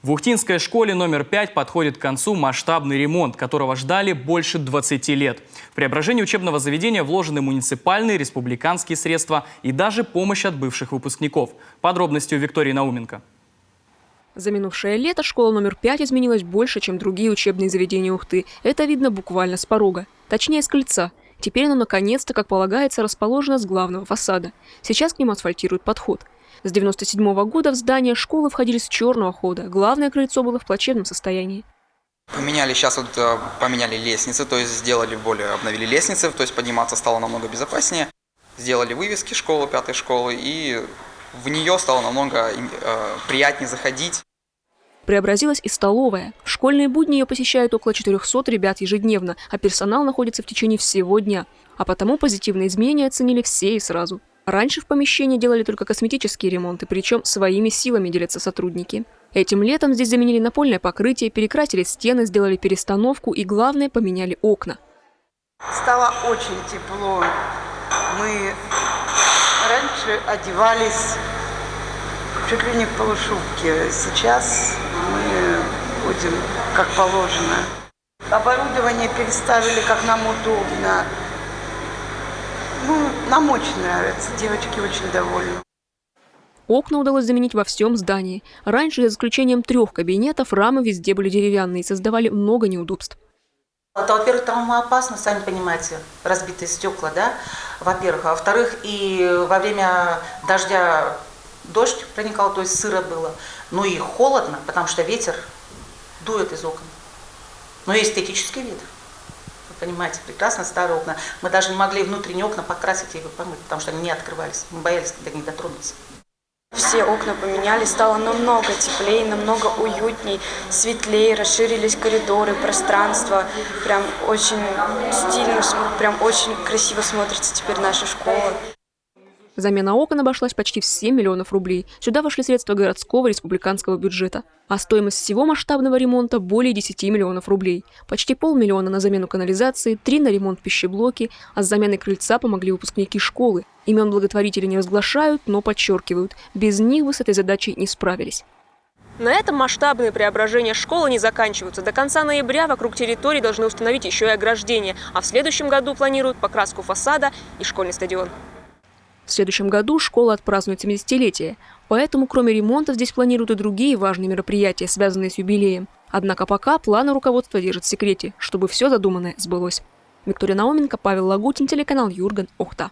В Ухтинской школе номер 5 подходит к концу масштабный ремонт, которого ждали больше 20 лет. В преображение учебного заведения вложены муниципальные, республиканские средства и даже помощь от бывших выпускников. Подробности у Виктории Науменко. За минувшее лето школа номер 5 изменилась больше, чем другие учебные заведения Ухты. Это видно буквально с порога. Точнее, с крыльца. Теперь оно наконец-то, как полагается, расположено с главного фасада. Сейчас к нему асфальтируют подход. С 1997 года в здание школы входили с черного хода. Главное крыльцо было в плачевном состоянии. Поменяли лестницы, то есть обновили лестницы, то есть подниматься стало намного безопаснее. Сделали вывески школы, 5-й школы, и в нее стало намного приятнее заходить. Преобразилась и столовая. В школьные будни ее посещают около 400 ребят ежедневно, а персонал находится в течение всего дня. А потому позитивные изменения оценили все и сразу. Раньше в помещении делали только косметические ремонты, причем своими силами делятся сотрудники. Этим летом здесь заменили напольное покрытие, перекрасили стены, сделали перестановку и, главное, поменяли окна. Стало очень тепло. Мы раньше одевались чуть ли не в полушубке. Сейчас мы ходим как положено. Оборудование переставили, как нам удобно. Нам очень нравится. Девочки очень довольны. Окна удалось заменить во всем здании. Раньше, за исключением 3 кабинетов, рамы везде были деревянные и создавали много неудобств. Это, во-первых, травмоопасно, сами понимаете, разбитые стекла, да, во-первых. А во-вторых, и во время дождя дождь проникал, то есть сыро было. Ну и холодно, потому что ветер дует из окон. Но и эстетический вид. Вы понимаете, прекрасно, старые окна. Мы даже не могли внутренние окна покрасить и помыть, потому что они не открывались. Мы боялись до них дотронуться. Все окна поменяли, стало намного теплее, намного уютней, светлее, расширились коридоры, пространство. Прям очень стильно, прям очень красиво смотрится теперь наша школа. Замена окон обошлась почти в 7 миллионов рублей. Сюда вошли средства городского и республиканского бюджета. А стоимость всего масштабного ремонта более 10 миллионов рублей. Почти 500 000 на замену канализации, 3 на ремонт пищеблоки, а с заменой крыльца помогли выпускники школы. Имен благотворителей не разглашают, но подчеркивают, без них бы с этой задачей не справились. На этом масштабные преображения школы не заканчиваются. До конца ноября вокруг территории должны установить еще и ограждение, а в следующем году планируют покраску фасада и школьный стадион. В следующем году школа отпразднует 70-летие, поэтому кроме ремонта здесь планируют и другие важные мероприятия, связанные с юбилеем. Однако пока планы руководства держат в секрете, чтобы все задуманное сбылось. Виктория Науменко, Павел Лагутин, телеканал Юрган, Ухта.